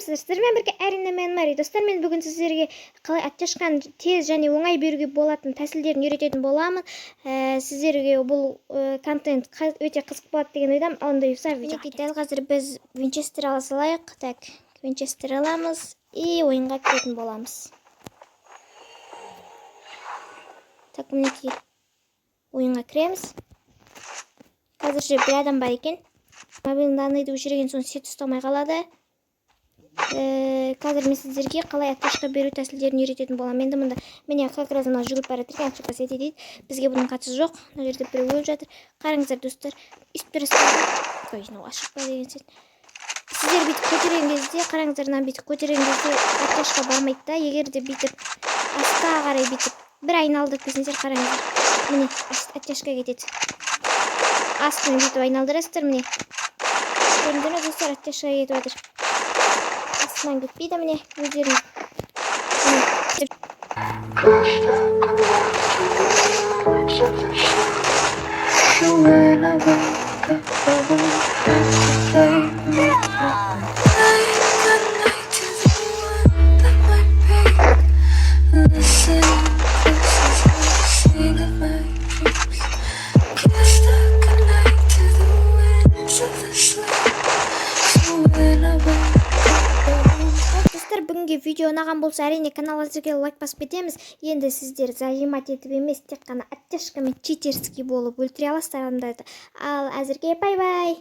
саламатсыздар. Сіздермен бірге әрине мен Мари. Достар, мен бүгін сіздерге қалай оттяжканы тез және оңай беруге болатын тәсілдерін үйрететін боламын. Сіздерге бұл контент өте қызық болады деген ойдамын. Онда ұйықсар видео. Дәл қазір біз Винчестер ала салайық. Так, Винчестер аламыз и ойынға кіретін боламыз. Так, мінекей ойынға кіреміз. Қазірше бір адам бар екен. Мобильный данныйды өшірген соң сет ұстамай қалады. Қазір мен сіздерге қалай оттяжка беру тәсілдерін үйрететін боламын. Енді мұнда міне как раз ана жүгіріп бара жатыр екен, ашып сете дейді. Бізге бұның қатысы жоқ. Мына жерде біреу өліп жатыр. Қараңыздар достар. Ашып па деген сет. Сіздер бүйтіп көтерген кезде, қараңыздар, бүйтіп көтерген кезде оттяжка бармайды да. Егер де бүйтіп астқа қарай бүйтіп бір айналдырып кетсеңіздер, қараңыздар. Міне оттяжка кетеді. Астын бүйтіп айналдырасыздар, міне. Көрдіңіздер ме достар, оттяжка кетіп жатыр. Астынан кетпейді, міне өздеріңіз. Бүгінгі видео ұнаған болса, әрине каналымызға лайк басып кетеміз. Енді сіздер зажимать етіп емес, тек қана оттяжкамен читерский болып өлтіре аласыздар адамдарды. Ал әзірге бай-бай.